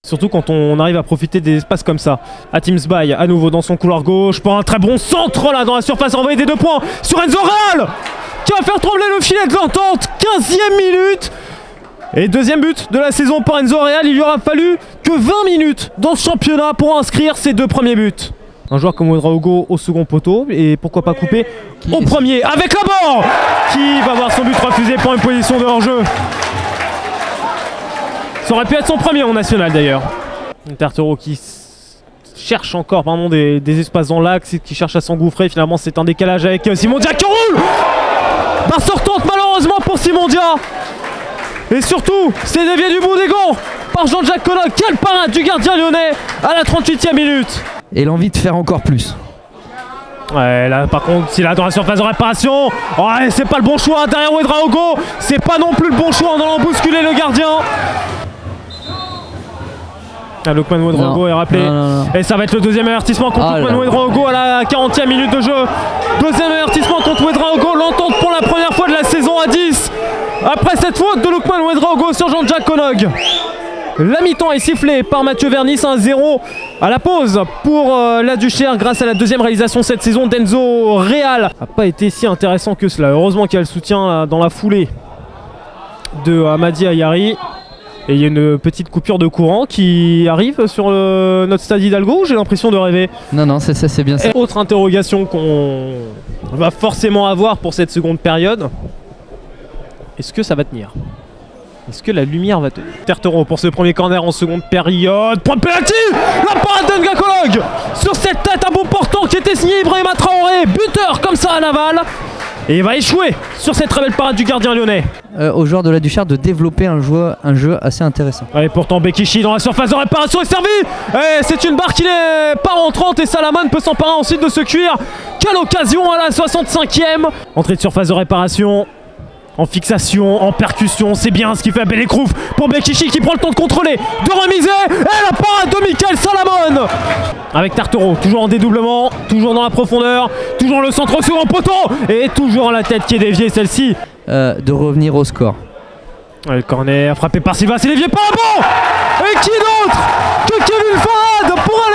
Surtout quand on arrive à profiter des espaces comme ça. Hatim Sbaye à nouveau dans son couloir gauche pour un très bon centre là dans la surface, envoyé des 2 points sur Enzo Real qui va faire trembler le filet de l'entente. 15e minute et deuxième but de la saison pour Enzo Real. Il lui aura fallu que 20 minutes dans ce championnat pour inscrire ses 2 premiers buts. Un joueur comme Ouedraogo au second poteau et pourquoi pas couper au premier avec la barre qui va voir son but refusé pour une position de hors-jeu. Ça aurait pu être son premier en national d'ailleurs. Tartero qui cherche encore des espaces dans l'axe, qui cherche à s'engouffrer. Finalement c'est un décalage avec Simon Dia qui roule. Barre sortante malheureusement pour Simon Dia. Et surtout c'est dévié du bout des gants par Jean-Jacques Konog. Quelle parade du gardien lyonnais à la 38e minute. Et l'envie de faire encore plus. Ouais, là par contre, s'il est dans la surface de réparation, ouais, c'est pas le bon choix derrière Ouedraogo. C'est pas non plus le bon choix en allant bousculer le gardien. Lookman Ouedraogo est rappelé. Non. Et ça va être le deuxième avertissement contre Lookman Ouedraogo à la 40e minute de jeu. Deuxième avertissement contre Ouedraogo. L'entente pour la première fois de la saison à 10. Après cette faute de Lookman Ouedraogo sur Jean-Jacques Konog. La mi-temps est sifflée par Mathieu Vernis, 1-0 à la pause pour la Duchère grâce à la deuxième réalisation cette saison d'Enzo Real. N'a pas été si intéressant que cela. Heureusement qu'il y a le soutien dans la foulée de Hamadi Ayari. Et il y a une petite coupure de courant qui arrive sur notre stade Hidalgo. J'ai l'impression de rêver. Non, c'est bien ça. Et autre interrogation qu'on va forcément avoir pour cette seconde période. Est-ce que ça va tenir ? Est-ce que la lumière va tenir ? Tartero pour ce premier corner en seconde période. Point de pénalty. La parade d'Enga Konog sur cette tête à bout portant qui était signé Ibrahima Traoré. Buteur comme ça à Laval. Et il va échouer sur cette très belle parade du gardien lyonnais. Aux joueurs de la Duchère de développer un jeu assez intéressant. Et pourtant Bekichi dans la surface de réparation est servi. C'est une barre qui n'est pas rentrante et Salaman peut s'emparer ensuite de ce cuir. Quelle occasion à la 65e. Entrée de surface de réparation. En fixation, en percussion, c'est bien ce qui fait Belekrouf pour Bekichi qui prend le temps de contrôler, de remiser, et la parade de Michael Salamon avec Tartero, toujours en dédoublement, toujours dans la profondeur, toujours le centre au second poteau, et toujours la tête qui est déviée celle-ci. De revenir au score. Le corner frappé par Silva, c'est dévié par un bon. Et qui d'autre que Kevin Farad pour